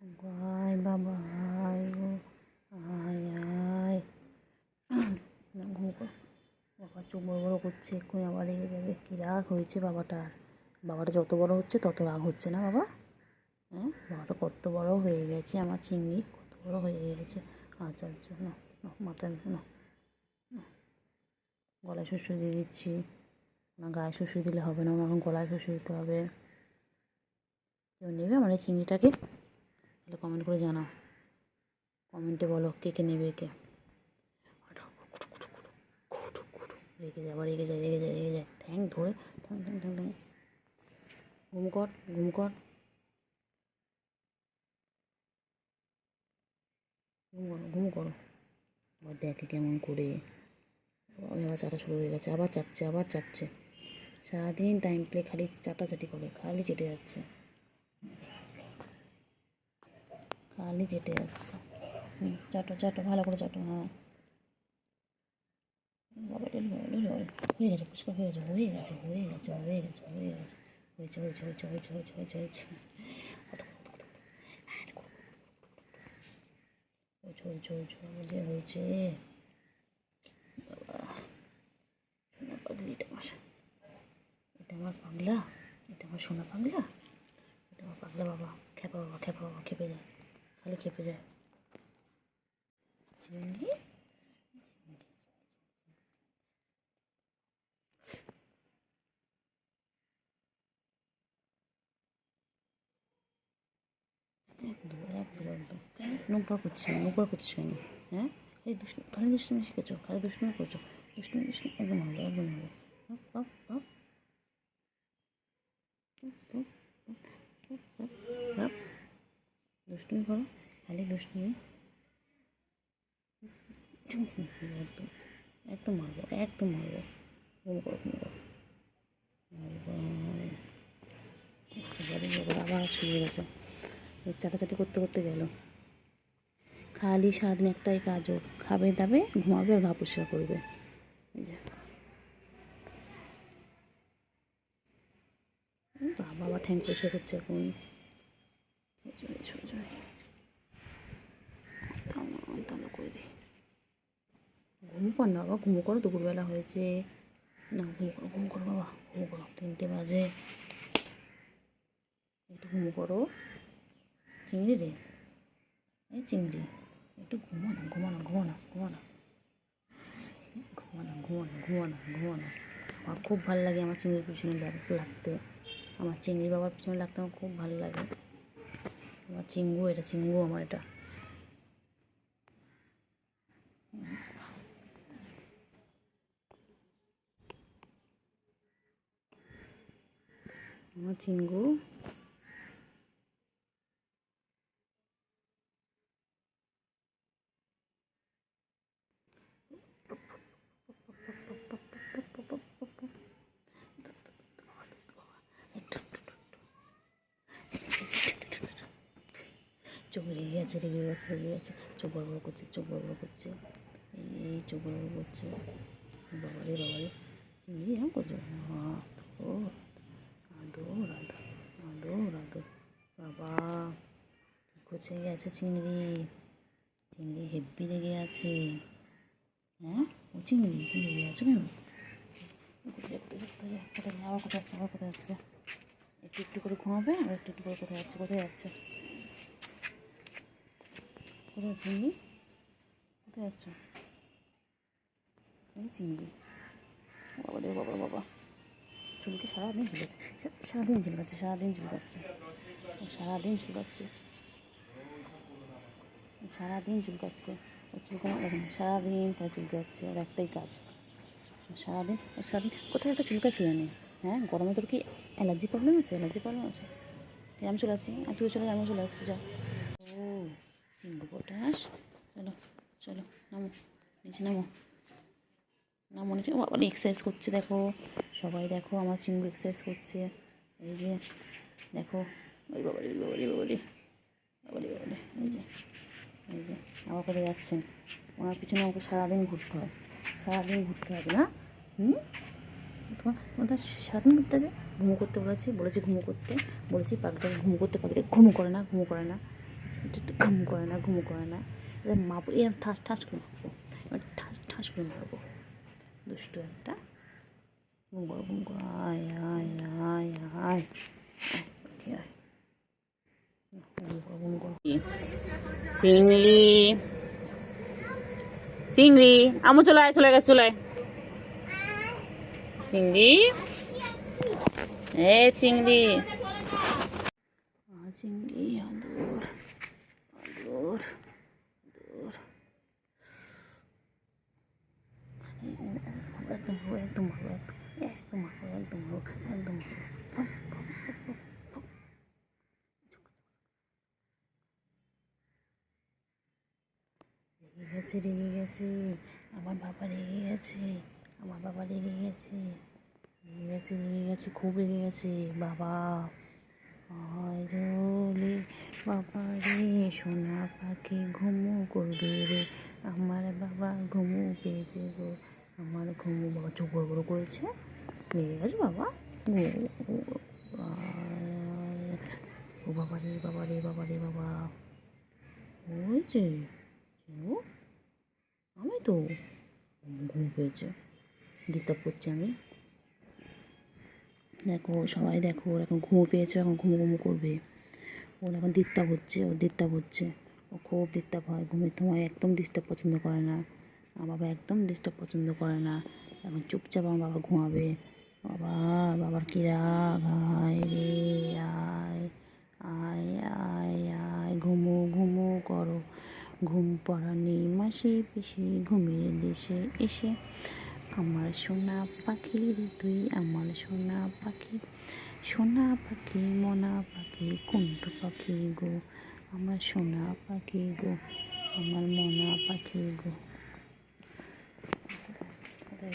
আয় বাবা আয় গো, আয় আয়। না ঘুম কর বাবা, চোখ বড় বড় করছে, এক্ষুনি আবার রেগে যাবে। কী রাগ হয়েছে বাবাটার। বাবাটা যত বড় হচ্ছে তত রাগ হচ্ছে না বাবা? হ্যাঁ, বাবাটা কত বড় হয়ে গেছে, আমার চিংড়ি কত বড় হয়ে গেছে। আচ্ছা আচ্ছা, না না মাথায় না, গলায় শুষু দিয়ে দিচ্ছি। না গায়ে শুষু দিলে হবে না, ওনার গলায় শুষু দিতে হবে। কেউ নেবে আমার এই চিংড়িটাকে? তাহলে কমেন্ট করে জানাও, কমেন্টে বলো কে কে নেবে। কে রেগে যায়, আবার রেগে যায়, রেগে যায়, রেগে যায়, ঠ্যাং ধরে ঠ্যাং ঠ্যাং ঠ্যাং ঠ্যাং। ঘুম কর, ঘুম কর, ঘুম করো, ঘুম করো। আবার দেখে কেমন করে, আবার চাটা শুরু হয়ে গেছে, আবার চাটছে, আবার চাটছে। সারাদিন টাইম প্লে খালি চাটাচাটি করে, খালি চেটে যাচ্ছে, খালি চেটে যাচ্ছে। চাটো চাটো, ভালো করে চাটো। হ্যাঁ বাবা, হয়ে গেছে, ফুচকা হয়ে গেছে, হয়ে গেছে, হয়ে গেছে, হয়ে গেছে, হয়ে গেছে, হয়েছে হয়েছে হয়েছে হয়েছে হয়েছে হয়েছে হয়েছে হয়েছে হয়েছে হয়েছে হয়েছে। বাবা সোনা পাগলিটা আমার, এটা আমার পাগলা, এটা আমার সোনা পাগলা, এটা আমার পাগলা বাবা। খেপা বাবা, খেপা বাবা, খেপে যায়, খালি খেপে যায়। চিংড়ি একদম একদম একদম। নোংরা করছিস, নোংরা করছিস কেন? হ্যাঁ, এই দুষ্টু, খালি দুষ্টুমি শিখেছো, খালি দুষ্টুমি করছো, দুষ্টুমি দুষ্টুমি, একদম হবে, একদম হবে। বাপ বাপ বাপ, দুষ্টুমি করো, খালি দুষ্টুমি। একদম একদম মারবো, একদম মারবো। ঘুম করো, ঘুম করো। আবার শুয়ে গেছে, চাটাচাটি করতে করতে গেল। খালি সারাদিন একটাই কাজ ওর, খাবে দাবে, ঘুমাবে আর গা পরিষ্কার করবে। এই যে বাবা, আবার ঠ্যাং পরিষ্কার করছে এখন। করে দিই, ঘুম কর না বাবা, ঘুমো করো, দুপুরবেলা হয়েছে। না ঘুম করো, ঘুম করো বাবা, ঘুম করো, 3টে বাজে, একটু ঘুম করো। চিংড়ি রে, এই চিংড়ি, একটু ঘুমো না, ঘুমো না, ঘুমো না, ঘুমো না, ঘুমো না, ঘুমো না, ঘুমো না, ঘুমো না। আমার খুব ভালো লাগে আমার চিংড়ির পিছনে লাগতে, আমার চিংড়ি বাবার পিছনে লাগতে আমার খুব ভালো লাগে। আমার চিঙ্গু, এটা চিঙ্গু আমার, এটা আমার চিঙ্গু। চোখ রেগে গেছে, রেগে গেছে, রেগে গেছে, চোখ বড় বড় করছে, চোখ বড় বড় করছে, এই চোখ বড় বড় করছে। বাবারে বাবারে, চিংড়ি এরকম করছে, ও আদো রাধো, আদো রাধো। বাবা কী করছে গেছে চিংড়ি, চিংড়ি হেব্বি রেগে আছে। হ্যাঁ ও চিংড়ি, তুমি রেগে আছো কেন? কোথায় আবার কোথায় যাচ্ছে, আবার কোথায় যাচ্ছে? একটু একটু করে ঘুমাবে, আর একটু একটু করে কোথায় যাচ্ছে, কোথায় যাচ্ছে, কোথায় চিংড়ি, কোথায় যাচ্ছ? এই চিংড়ি, বাবা রে বাবা, বাবা চুলকে সারাদিন ঝুলেছে, সারাদিন ঝুলকাচ্ছে, সারাদিন ঝুলকাচ্ছে, সারাদিন ঝুলকাচ্ছে, সারাদিন চুলকাচ্ছে। ও চুলকানো দেখেন, সারাদিন করে চুলকাচ্ছে, ওর একটাই কাজ, সারাদিন সারাদিন। কোথায় একটা চুলকা কে জানে? হ্যাঁ, গরমে তোর কি অ্যালার্জি প্রবলেম আছে? অ্যালার্জি প্রবলেম আছে? আমি চলে যাচ্ছি, আর তুই চলে যা, আমিও চলে যাচ্ছি, যা। ও চিঙ্গু পটাশ, চলো চলো, নামো নিচে, নামো নামো নিচে। আবার এক্সারসাইজ করছে দেখো, সবাই দেখো আমার চিঙ্গু এক্সারসাইজ করছে। এই যে দেখো, ওই বাবারি, ওই বাবারি, বাবারি, বাবারি, বাবারি, এই যে, এই যে আমার কোথায় যাচ্ছেন? ওনার পিছনে আমাকে সারাদিন ঘুরতে হয়, সারাদিন ঘুরতে হবে না? তোমার সারাদিন ঘুরতে হবে। ঘুমো করতে বলেছি, বলেছি ঘুমো করতে, বলেছি পাখিটাকে ঘুমো করতে, পাখিটা ঘুমো করে না, ঘুমো করে না। ঘুম করে না, ঘুম করে না। এবার মারবো, এরকম ঠাস ঠাস করে মারবো, এবার ঠাস ঠাস করে মারবো। দুষ্টু একটা। ঘুম করো, ঘুম করো, আয় আয় আয় আয়, ঘুম করো। চিংড়ি, চিংড়ি, আমু চলে আয়, চলে গেছে, চলে আয়। চিংড়ি, এ চিংড়ি, চিংড়ি, আদর আদর আদর, একদম ভালো, একদম ভালো, একদম ভালো, একদম ভালো, একদম ভালো। রেগে গেছে, রেগে গেছে, আমার বাবা রেগে গেছে, আমার বাবা রেগে গেছে, রেগে গেছে, রেগে গেছে, খুব রেগে গেছে বাবা। আয় রে বাবা রে, সোনা পাখি ঘুমু করবে রে, আমার বাবা ঘুমু পেয়েছে গো, আমার ঘুমু। বাবা চোখ বড় বড় করেছে, রেগে গেছে বাবা। ও বাবা রে, বাবা রে, বাবা রে, বাবা। ওই যে আমি তো ঘুম পেয়েছে, দিতে পড়ছি আমি। দেখো সবাই, দেখো ওর এখন ঘুমো পেয়েছে, এখন ঘুমো ঘুমো করবে। ওর এখন ডিস্টার্ব হচ্ছে, ও ডিস্টার্ব হচ্ছে, ও খুব ডিস্টার্ব হয় ঘুমের সময়, একদম ডিস্টার্ব পছন্দ করে না। আমার বাবা একদম ডিস্টার্ব পছন্দ করে না। এখন চুপচাপ আমার বাবা ঘুমাবে। বাবা, বাবার কী রাগ, আয় রে আয়, আয় আয় আয়, ঘুমো ঘুমো করো, ঘুম পড়ানি মাসি পিসি ঘুমিয়ে দেশে এসে, আমার সোনা পাখি রে তুই, আমার সোনা পাখি, সোনা পাখি মনা পাখি কুন্টু পাখি গো, আমার সোনা পাখি গো, আমার মনা পাখি গো। কোথায়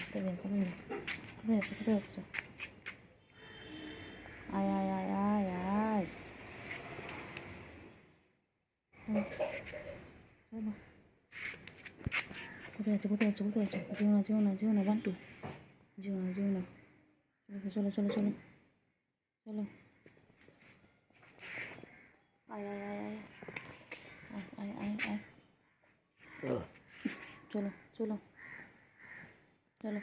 যাচ্ছে, কোথায় যাচ্ছে? আয় আয় আয় আয় আয়, চলো। কোথায় যাচ্ছে, কোথায় যাচ্ছে, কোথায় যাচ্ছে? যেও না, যেও না, যেও না বান্টু, যেও না, যেও না। চলো চলো চলো চলো, আয় আয় আয় আয় আয় আয় আয় আয়, চলো চলো চলো।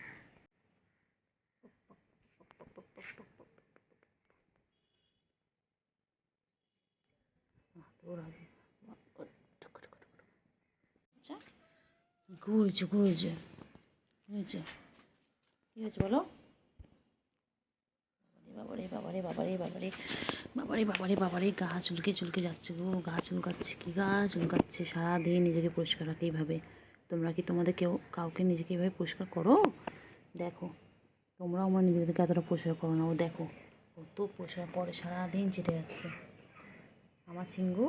আচ্ছা, ঘুরছে ঘুরছে ঘুরছে, কী হয়েছে বলো? বাবারে বাবারে বাবারে বাবারে বাবারে বাবারে বাবারে, গা চুলকে চুলকে যাচ্ছে গো, গা চুলকাচ্ছে, কি গা চুলকাচ্ছে। সারাদিন নিজেকে পরিষ্কার রাখে এইভাবে। তোমরা কি তোমাদের কাউকে নিজেকে এইভাবে পরিষ্কার করো? দেখো তোমরাও আমার নিজেদেরকে এতটা পরিষ্কার করো না। ও দেখো কত পরিষ্কার করে, সারাদিন চেটে যাচ্ছে। আমার চিঙ্গু,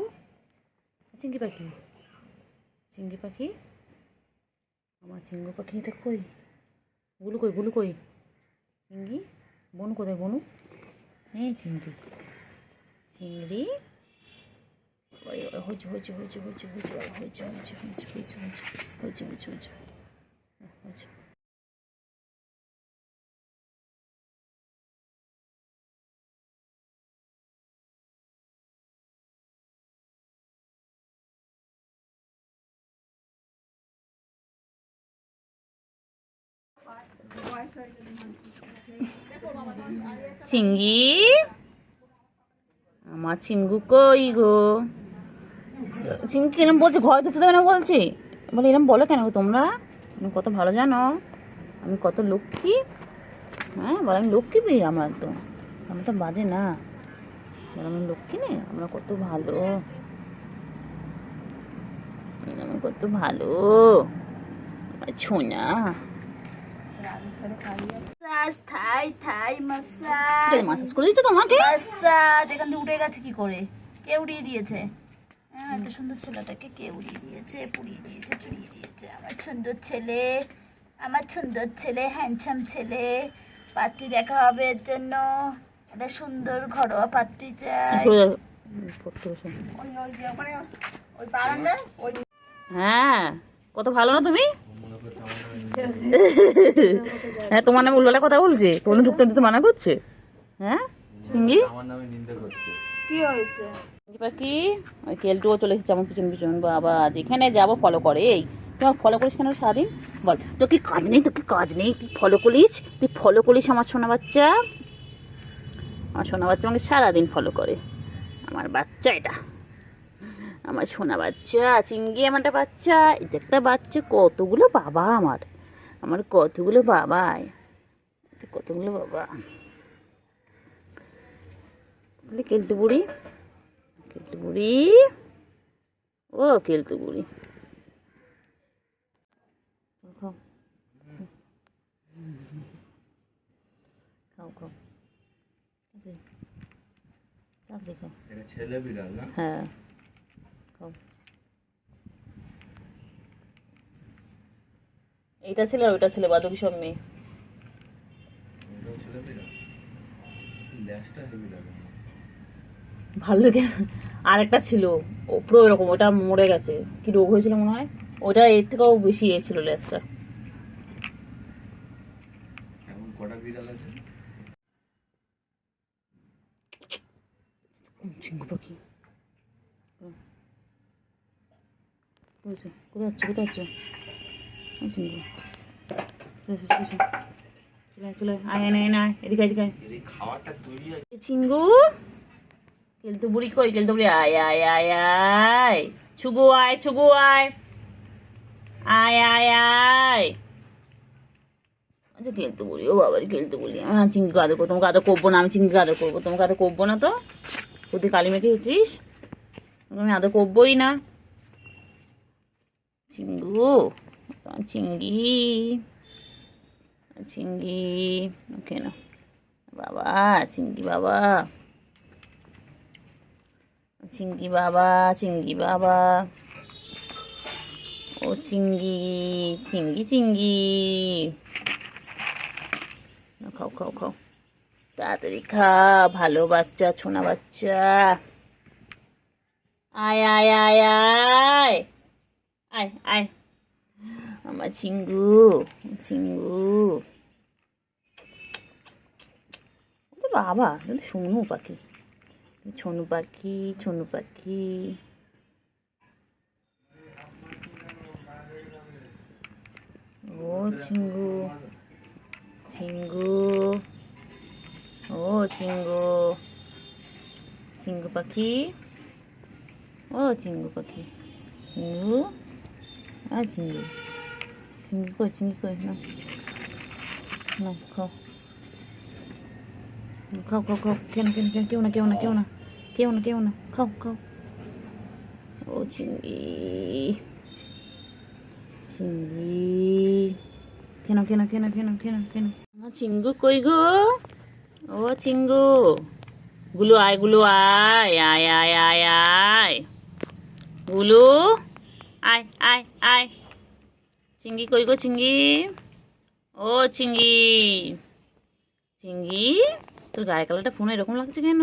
চিঙ্গি পাখি, চিঙ্গি পাখি, আমার চিঙ্গু পাখিটা কই? বুলু কই, বুলু কই? চিঙ্গি, বনু কোথায় বনু? হ্যাঁ চিংড়ি, চিংড়ি, হয়েছে হয়েছে হয়েছে হয়েছে হয়েছে হয়েছে হয়েছে হয়েছে হয়েছে হয়েছে হয়েছে হয়েছে হয়েছে। চিঙ্গি, আমার চিঙ্গু কই গো? চিঙ্গি এরম বলছে, ঘরে যেতে দেবে না বলছি, বলে এরম বলো কেন তোমরা? তুমি কত ভালো জানো আমি কত লক্ষ্মী। হ্যাঁ বলো আমি লক্ষ্মী পেয়ে, আমার তো, আমরা তো বাজে না, বলো আমি লক্ষ্মী নেই, আমরা কত ভালো, আমি কত ভালো ছোনা। মাসাজ করে দিচ্ছে তোমাকে? এখান থেকে উঠে গেছে কি করে? কে উড়িয়ে দিয়েছে? এত সুন্দর ছেলেটাকে কে উড়িয়ে দিয়েছে, পুড়িয়ে দিয়েছে, চুড়িয়ে দিয়েছে? আমার সুন্দর ছেলে, আমার সুন্দর ছেলে, হ্যান্ডসাম ছেলে। পাত্রী দেখা হবে এর জন্য, একটা সুন্দর ঘরোয়া পাত্রী চাই। হ্যাঁ কত ভালো না তুমি? হ্যাঁ তোমার নামে উল্টোলা কথা বলছে, তোমার ঢুকতে ঢুকতে মানা করছে। হ্যাঁ চিঙ্গি, কি হয়েছে? পাখি ওই কেলটুও চলে এসেছে আমার পিছন পিছন। বাবা যেখানে যাবো ফলো করে। এই তোমার ফলো করিস কেন সারাদিন? বল তোর কি কাজ নেই? তোর কি কাজ নেই? তুই ফলো করিস, তুই ফলো করিস আমার সোনা বাচ্চা। আমার সোনা বাচ্চা আমাকে সারাদিন ফলো করে। আমার বাচ্চা এটা, আমার সোনা বাচ্চা চিঙ্গি, আমার একটা বাচ্চা। এটা একটা বাচ্চা, কতগুলো বাবা আমার, আমার কতগুলো বাবা, কতগুলো বাবা। তাহলে কেলটু বুড়ি, কেলটু বুড়ি, ও কেলটু বুড়ি, খাও খাও খাও, তাড়াতাড়ি খাও। এটা ছেলে বিড়াল না? হ্যাঁ খাও। এইটা ছেলে আর ওইটা ছেলে, বাদবাকি সব মেয়ে। ওটাও ছেলে বিড়াল, ল্যাজটা হেভি লাগে। ভালো লাগে। আর একটা ছিল ও পুরো এরকম, ওটা মরে গেছে, কি রোগ হয়েছিল মনে হয়, ওটা এর থেকেও বেশি এ ছিল লেজটা। এখন কটা বিড়াল আছে? চিঙ্গু পাখি কোথায় যাচ্ছে, কোথায় যাচ্ছে? চিঙ্গু চলে চলে, আয় আয় আয় না, এদিকে এদিকে। এই খাবারটা তৈরি হয়। চিঙ্গু, কেলতু বুড়ি কই? কেলতু বুড়ি আয় আয় আয় আয়, ছুগু আয়, ছুগু আয়, আয় আয় আয়। আচ্ছা কেলতু বুড়ি, ও বাবা কেলতু বুড়ি। হ্যাঁ চিঙ্গিকে আদর করবো, তোমাকে আদর করবো না, আমি চিঙ্গিকে আদর করবো, তোমাকে আদর করবো না তো? তুই কালি মেখে গেছিস, আমি আদর করবোই না। চিঙ্গু, চিঙ্গি, চিঙ্গি, ওকে না বাবা, চিঙ্গি বাবা, চিঙ্গি বাবা, চিঙ্গি বাবা, ও চিঙ্গি, চিঙ্গি চিঙ্গি, খাও খাও খাও, তাড়াতাড়ি খা, ভালো বাচ্চা, ছোনা বাচ্চা। আয় আয় আয় আয় আয় আয়, আমার চিঙ্গু, চিঙ্গু, বাবা সোনু পাখি, ছোনু পাখি, ছোনু পাখি। ও চিঙ্গু, চিঙ্গু, ও চিঙ্গু, চিঙ্গু পাখি, ও চিঙ্গু পাখি, চিঙ্গু, আর চিঙ্গু, চিঙ্গি কই, চিঙ্গি কই, না না খাও খাও খাও খাও, কেন কেন কেন, কেউ না কেউ না কেউ না কেউ না কেউ না, খাও খাও। ও চিঙ্গি, চিঙ্গি, কেন কেন কেন কেন কেন কেন, আমার চিঙ্গু কই গো? ও চিঙ্গু, গুলু আয়, গুলু আয়, আয় আয় আয় আয়, গুলু আয় আয় আয়। চিঙ্গি কই গো? চিঙ্গি, ও চিঙ্গি, চিঙ্গি, তোর গায়ের কালারটা ফোনে এরকম লাগছে কেন?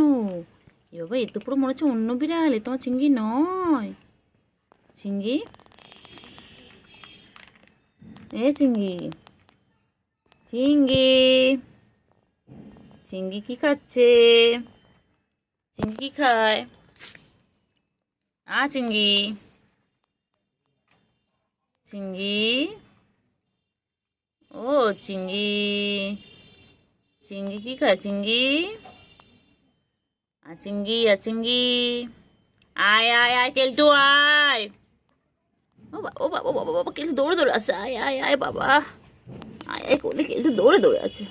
এ বাবা, এ তো পুরো মনে হচ্ছে অন্য বিড়াল, এ তোমার চিঙ্গি নয়। চিঙ্গি, এ চিঙ্গি, চিঙ্গি, চিঙ্গি কি খাচ্ছে? চিঙ্গি কি খায়? চিঙ্গি, চিঙ্গি, ও চিঙ্গি, চিঙ্গি কি খায়? চিঙ্গি, চিঙ্গি, চিঙ্গি, আয় আয় আয় কেলটু আয়। ও বাবা ও বাবা ও বাবা, কেলটু দৌড়ে দৌড়ে আসছে, আয় আয় আয় বাবা, আয় আয় করলে কেলটু দৌড়ে দৌড়ে আছে।